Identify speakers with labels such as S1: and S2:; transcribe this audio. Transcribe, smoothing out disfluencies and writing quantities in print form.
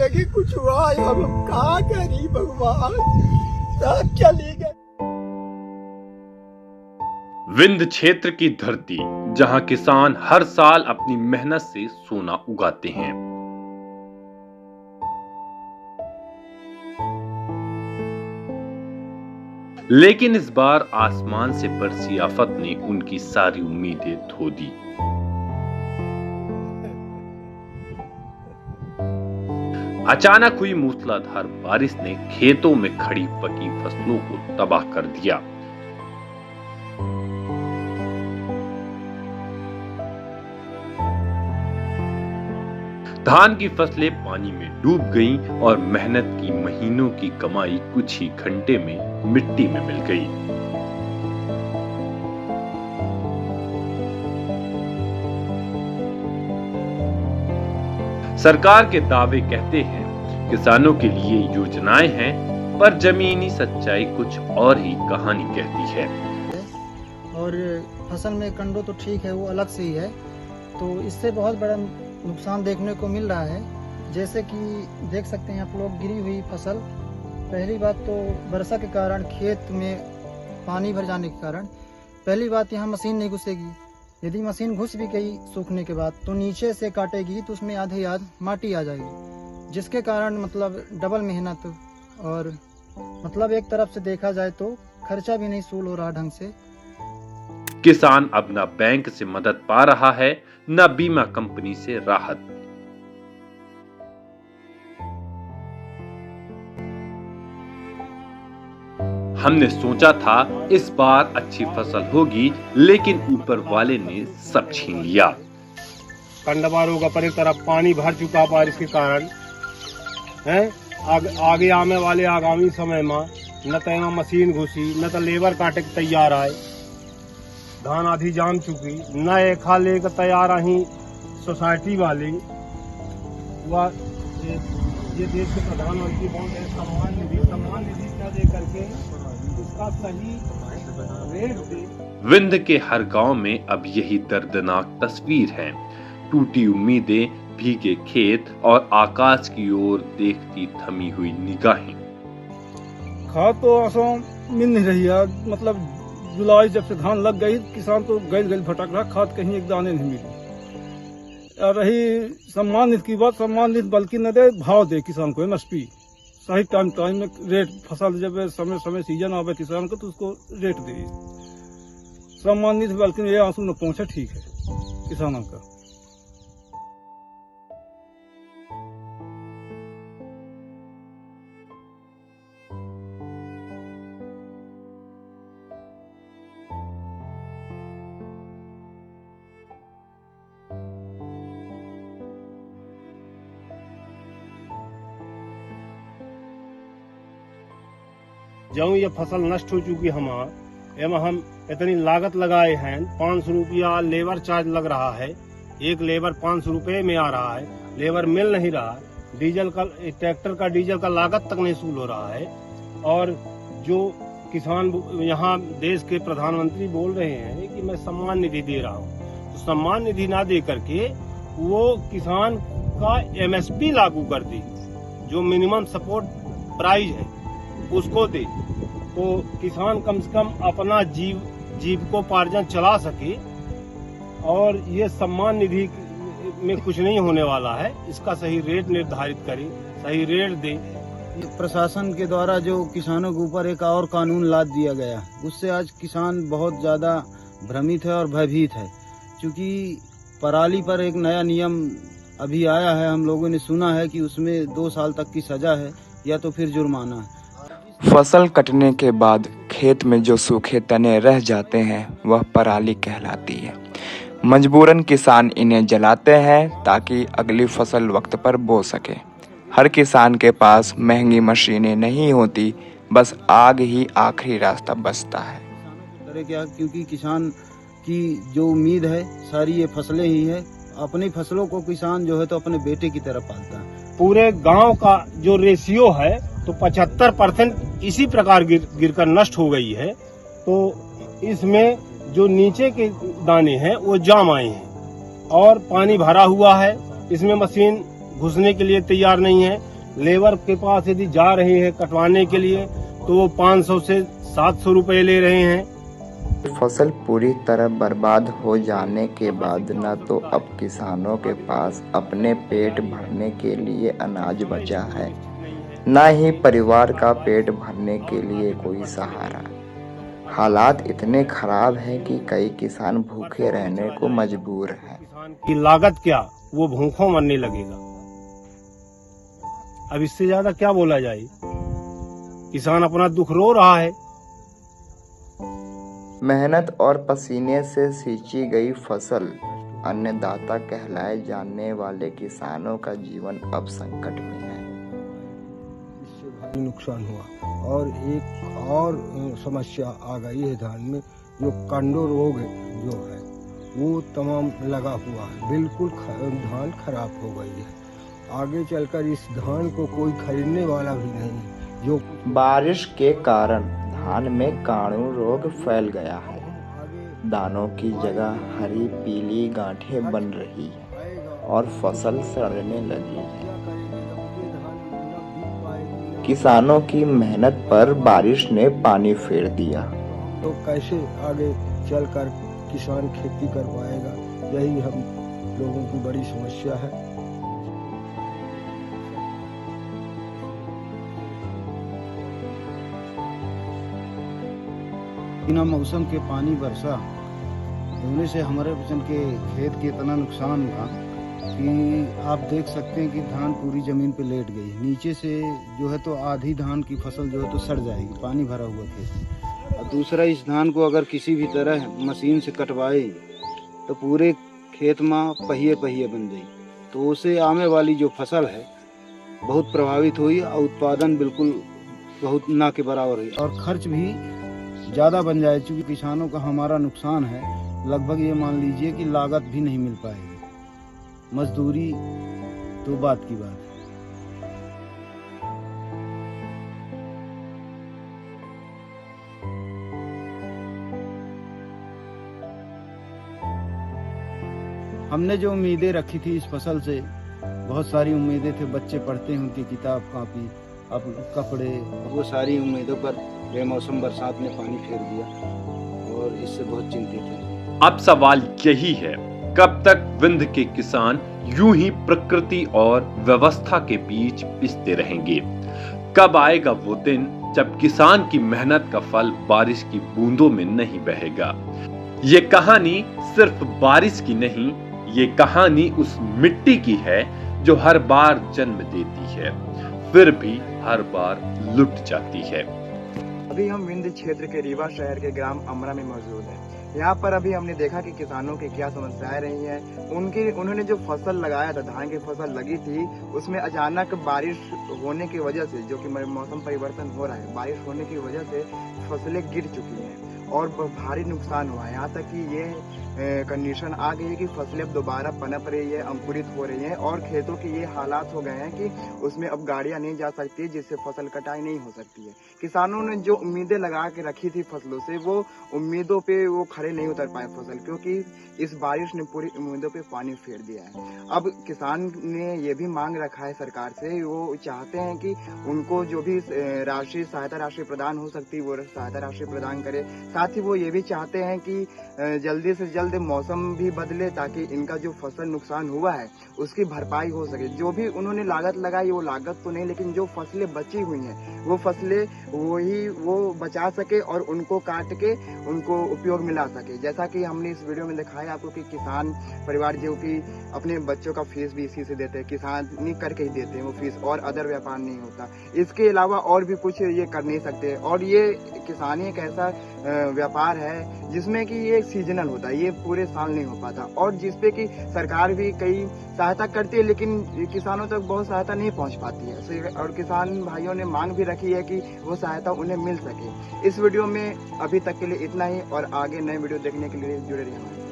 S1: जिंदगी कुछ हुआ, अब हम क्या करी भगवान, सब चली गई।
S2: विंध्य क्षेत्र की धरती, जहां किसान हर साल अपनी मेहनत से सोना उगाते हैं। लेकिन इस बार आसमान से बरसी आफत ने उनकी सारी उम्मीदें धो दी। अचानक हुई मूसलाधार बारिश ने खेतों में खड़ी पकी फसलों को तबाह कर दिया। धान की फसलें पानी में डूब गईं और मेहनत की महीनों की कमाई कुछ ही घंटे में मिट्टी में मिल गई। सरकार के दावे कहते हैं किसानों के लिए योजनाएं हैं, पर जमीनी सच्चाई कुछ और ही कहानी कहती है।
S3: और फसल में कंडो तो ठीक है, वो अलग से ही है, तो इससे बहुत बड़ा नुकसान देखने को मिल रहा है। जैसे कि देख सकते हैं आप लोग, गिरी हुई फसल। पहली बात तो वर्षा के कारण खेत में पानी भर जाने के कारण पहली बात यहाँ मशीन नहीं घुसेगी। यदि मशीन घुस भी गई सूखने के बाद तो नीचे से काटेगी तो उसमें आधे आध माटी आ जाएगी, जिसके कारण मतलब डबल मेहनत, और मतलब एक तरफ से देखा जाए तो खर्चा भी नहीं सूल हो रहा ढंग से।
S2: किसान अब न बैंक से मदद पा रहा है, न बीमा कंपनी से राहत। हमने सोचा था इस बार अच्छी फसल होगी, लेकिन ऊपर वाले ने सब छीन लिया।
S4: कंडबारों का पर एक तरफ पानी भर चुका बारिश के कारण है। आगे आने वाले आगामी समय में न तो यहाँ मशीन घुसी, न तो लेबर काटे के तैयार आए। धान आधी जाम चुकी, न एक खा लेकर तैयार रही सोसाइटी वाली। ये देश के प्रधानमंत्री बोल रहे सम्मान निधि न दे करके उसका सही रेट दे।
S2: विंध्य के हर गांव में अब यही दर्दनाक तस्वीर है। टूटी उम्मीदें, भीगे खेत और आकाश की ओर देखती थमी हुई निगाहें।
S5: खाद तो आसान मिल नहीं रही है, मतलब जुलाई जब से धान लग गई, किसान तो गल भटक रहा, खाद कहीं एक दाने नहीं मिली। और रही सम्मान निधि की बात, सम्मान निधि बल्कि न दे, भाव दे किसान को, MSP सही टाइम में रेट, फसल जब समय सीजन आवे किसान को तो उसको रेट दे। सम्मान निधि बल्कि ये आंसू न पहुंचे, ठीक है किसानों का।
S4: जब ये फसल नष्ट हो चुकी एवं हम इतनी लागत लगाए हैं, 500 रुपया लेबर चार्ज लग रहा है, एक लेबर 500 रुपये में आ रहा है, लेबर मिल नहीं रहा, डीजल का, ट्रैक्टर का डीजल का लागत तक नहीं वसूल हो रहा है। और जो किसान यहाँ देश के प्रधानमंत्री बोल रहे हैं कि मैं सम्मान निधि दे रहा हूँ, तो सम्मान निधि ना दे करके वो किसान का MSP लागू कर दी, जो मिनिमम सपोर्ट प्राइस है उसको दे, तो किसान कम से कम अपना जीविकोपार्जन चला सके। और ये सम्मान निधि में कुछ नहीं होने वाला है, इसका सही रेट निर्धारित करे, सही रेट दे।
S3: प्रशासन के द्वारा जो किसानों के ऊपर एक और कानून लाद दिया गया, उससे आज किसान बहुत ज्यादा भ्रमित है और भयभीत है। क्योंकि पराली पर एक नया नियम अभी आया है, हम लोगों ने सुना है कि उसमें 2 साल तक की सजा है या तो फिर जुर्माना है।
S6: फसल कटने के बाद खेत में जो सूखे तने रह जाते हैं वह पराली कहलाती है। मजबूरन किसान इन्हें जलाते हैं ताकि अगली फसल वक्त पर बो सके। हर किसान के पास महंगी मशीनें नहीं होती, बस आग ही आखिरी रास्ता बचता है।
S3: करे क्या, क्योंकि किसान की जो उम्मीद है सारी ये फसलें ही है। अपनी फसलों को किसान जो है तो अपने बेटे की तरह पालता है।
S4: पूरे गांव का जो रेशियो है तो 75% इसी प्रकार गिरकर नष्ट हो गई है। तो इसमें जो नीचे के दाने हैं वो जाम आए हैं और पानी भरा हुआ है, इसमें मशीन घुसने के लिए तैयार नहीं है। लेबर के पास यदि जा रहे हैं कटवाने के लिए तो वो 500 से 700 रुपए ले रहे हैं।
S6: फसल पूरी तरह बर्बाद हो जाने के बाद न तो अब किसानों के पास अपने पेट भरने के लिए अनाज बचा है, न ही परिवार का पेट भरने के लिए कोई सहारा। हालात इतने खराब हैं कि कई किसान भूखे रहने को मजबूर हैं।
S4: किसान की लागत क्या, वो भूखों मरने लगेगा। अब इससे ज्यादा क्या बोला जाए। किसान अपना दुख रो रहा है।
S6: मेहनत और पसीने से सींची गई फसल, अन्नदाता कहलाए जाने वाले किसानों का जीवन अब संकट में है।
S1: इससे भारी नुकसान हुआ और एक और समस्या आ गई है धान में, जो कंडो रोग जो है वो तमाम लगा हुआ है, बिल्कुल धान खराब हो गई है। आगे चलकर इस धान को कोई खरीदने वाला भी नहीं। जो
S6: बारिश के कारण धान में काणू रोग फैल गया है। दानों की जगह हरी पीली गांठें बन रही है और फसल सड़ने लगी है। किसानों की मेहनत पर बारिश ने पानी फेर दिया।
S1: तो कैसे आगे चलकर किसान खेती कर पाएगा, यही हम लोगों की बड़ी समस्या है।
S7: बिना मौसम के पानी बरसा होने से हमारे वजन के खेत के इतना नुकसान हुआ कि आप देख सकते हैं कि धान पूरी जमीन पे लेट गई। नीचे से जो है तो आधी धान की फसल जो है तो सड़ जाएगी, पानी भरा हुआ खेत। और दूसरा, इस धान को अगर किसी भी तरह मशीन से कटवाए तो पूरे खेत में पहिए पहिए बन जाए, तो उससे आने वाली जो फसल है बहुत प्रभावित हुई और उत्पादन बिल्कुल बहुत ना के बराबर हुई और खर्च भी ज़्यादा बन जाए। चूँकि किसानों का हमारा नुकसान है, लगभग ये मान लीजिए कि लागत भी नहीं मिल पाएगी। मजदूरी तो बात की बात है। हमने जो उम्मीदें रखी थी इस फसल से, बहुत सारी उम्मीदें थे। बच्चे पढ़ते हैं, उनकी किताब कापी, अब कपड़े, वो सारी उम्मीदों पर बेमौसम बरसात ने पानी फेर दिया और इससे बहुत चिंतित है।
S2: अब सवाल यही है, कब तक विंध्य के किसान यूं ही प्रकृति और व्यवस्था के बीच पिसते रहेंगे? कब आएगा वो दिन जब किसान की मेहनत का फल बारिश की बूंदों में नहीं बहेगा? ये कहानी सिर्फ बारिश की नहीं, ये कहानी उस मिट्टी की है जो हर बार जन्म देती है, फिर भी हर बार लुट जाती है।
S6: अभी हम विंध्य क्षेत्र के रीवा शहर के ग्राम अमरा में मौजूद हैं। यहाँ पर अभी हमने देखा कि किसानों की क्या समस्याएं रही हैं। उन्होंने जो फसल लगाया था, धान की फसल लगी थी, उसमें अचानक बारिश होने की वजह से, जो कि मौसम परिवर्तन हो रहा है, बारिश होने की वजह से फसलें गिर चुकी हैं और भारी नुकसान हुआ है। यहाँ तक कि ये कंडीशन आ गई है कि फसलें अब दोबारा पनप रही है, अंकुरित हो रही हैं और खेतों के ये हालात हो गए हैं कि उसमें अब गाड़ियां नहीं जा सकती, जिससे फसल कटाई नहीं हो सकती है। किसानों ने जो उम्मीदें लगा के रखी थी फसलों से, वो उम्मीदों पे वो खड़े नहीं उतर पाए फसल, क्योंकि इस बारिश ने पूरी उम्मीदों पे पानी फेर दिया है। अब किसान ने ये भी मांग रखा है सरकार से, वो चाहते हैं कि उनको जो भी राशि सहायता राशि प्रदान हो सकती है वो सहायता राशि प्रदान करे। साथ ही वो ये भी चाहते हैं कि जल्दी से जल्द मौसम भी बदले, ताकि इनका जो फसल नुकसान हुआ है उसकी भरपाई हो सके। जो भी उन्होंने लागत लगाई वो लागत तो नहीं, लेकिन जो फसलें बची हुई हैं वो फसलें वो बचा सके और उनको काट के उनको उपयोग मिला सके। जैसा कि हमने इस वीडियो में दिखाया आपको कि किसान परिवार जो कि अपने बच्चों का फीस भी इसी से देते हैं, किसानी करके ही देते हैं वो फीस, और अदर व्यापार नहीं होता। इसके अलावा और भी कुछ ये कर नहीं सकते। और ये किसानी एक ऐसा व्यापार है जिसमें कि ये सीजनल होता है, ये पूरे साल नहीं हो पाता, और जिसपे कि सरकार भी कई सहायता करती है, लेकिन किसानों तक बहुत सहायता नहीं पहुंच पाती है। और किसान भाइयों ने मांग भी रखी है कि वो सहायता उन्हें मिल सके। इस वीडियो में अभी तक के लिए इतना ही, और आगे नए वीडियो देखने के लिए जुड़े रहिए हमारे साथ।